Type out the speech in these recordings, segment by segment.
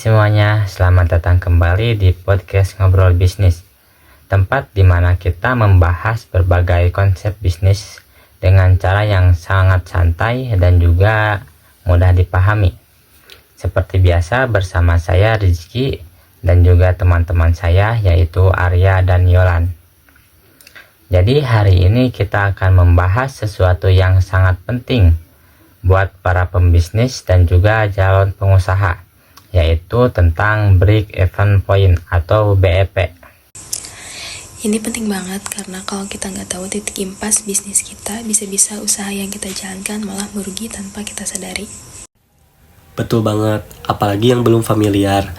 semuanya, selamat datang kembali di podcast Ngobrol Bisnis, tempat di mana kita membahas berbagai konsep bisnis dengan cara yang sangat santai dan juga mudah dipahami. Seperti biasa bersama saya Rizky dan juga teman-teman saya yaitu Arya dan Yolan. Jadi hari ini kita akan membahas sesuatu yang sangat penting buat para pembisnis dan juga calon pengusaha, yaitu tentang break even point atau BEP. Ini penting banget karena kalau kita nggak tahu titik impas bisnis kita, bisa-bisa usaha yang kita jalankan malah merugi tanpa kita sadari. Betul banget, apalagi yang belum familiar.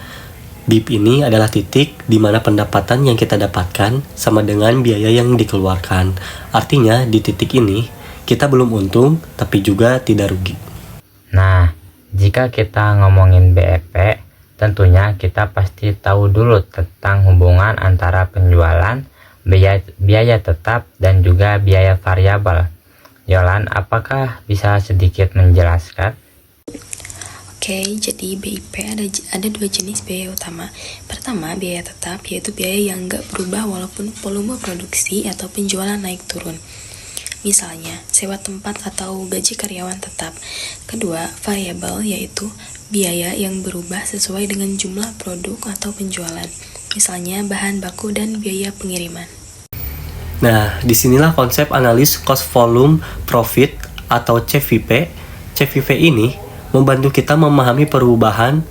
BIP ini adalah titik di mana pendapatan yang kita dapatkan sama dengan biaya yang dikeluarkan. Artinya di titik ini kita belum untung tapi juga tidak rugi. Nah, jika kita ngomongin BEP, tentunya kita pasti tahu dulu tentang hubungan antara penjualan, biaya tetap, dan juga biaya variabel. Yolan, apakah bisa sedikit menjelaskan? Oke, jadi BIP ada dua jenis biaya utama. Pertama, biaya tetap, yaitu biaya yang nggak berubah walaupun volume produksi atau penjualan naik turun. Misalnya, sewa tempat atau gaji karyawan tetap. Kedua, variabel, yaitu biaya yang berubah sesuai dengan jumlah produk atau penjualan. Misalnya, bahan baku dan biaya pengiriman. Nah, disinilah konsep analis cost volume profit atau CVP. CVP ini membantu kita memahami perubahan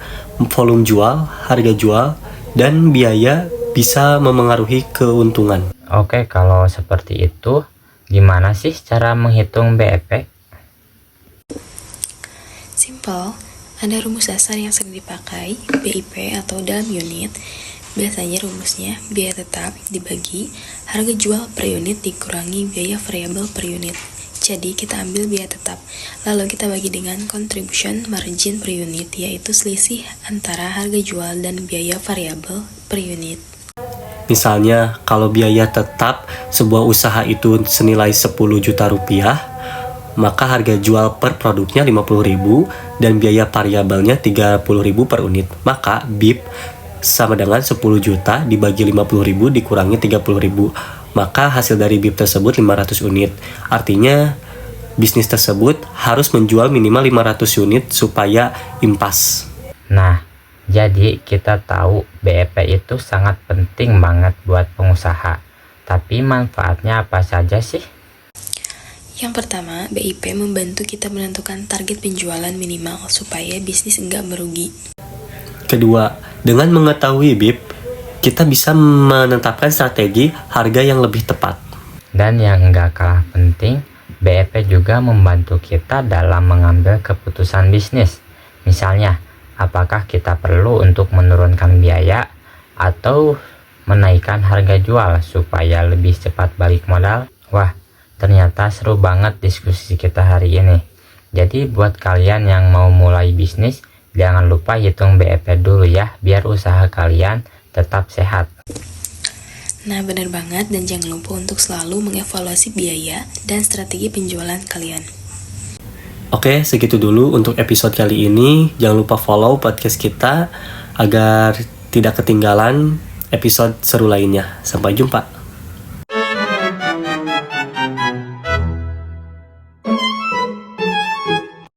volume jual, harga jual, dan biaya bisa memengaruhi keuntungan. Oke, kalau seperti itu, gimana sih cara menghitung BEP? Simple, ada rumus dasar yang sering dipakai, BIP atau dalam unit. Biasanya rumusnya biaya tetap dibagi harga jual per unit dikurangi biaya variabel per unit. Jadi kita ambil biaya tetap, lalu kita bagi dengan contribution margin per unit, yaitu selisih antara harga jual dan biaya variabel per unit. Misalnya, kalau biaya tetap sebuah usaha itu senilai 10 juta rupiah, maka harga jual per produknya 50.000 dan biaya variabelnya 30.000 per unit. Maka BIP sama dengan 10 juta dibagi 50.000 dikurangi 30.000. Maka hasil dari BIP tersebut 500 unit. Artinya, bisnis tersebut harus menjual minimal 500 unit supaya impas. Nah, jadi kita tahu BEP itu sangat penting banget buat pengusaha. Tapi manfaatnya apa saja sih? Yang pertama, BIP membantu kita menentukan target penjualan minimal supaya bisnis enggak merugi. Kedua, dengan mengetahui BIP, kita bisa menetapkan strategi harga yang lebih tepat. Dan yang enggak kalah penting, BEP juga membantu kita dalam mengambil keputusan bisnis. Misalnya, apakah kita perlu untuk menurunkan biaya atau menaikkan harga jual supaya lebih cepat balik modal? Wah, ternyata seru banget diskusi kita hari ini. Jadi buat kalian yang mau mulai bisnis, jangan lupa hitung BEP dulu ya, biar usaha kalian tetap sehat. Nah, benar banget, dan jangan lupa untuk selalu mengevaluasi biaya dan strategi penjualan kalian. Oke, segitu dulu untuk episode kali ini. Jangan lupa follow podcast kita agar tidak ketinggalan episode seru lainnya. Sampai jumpa.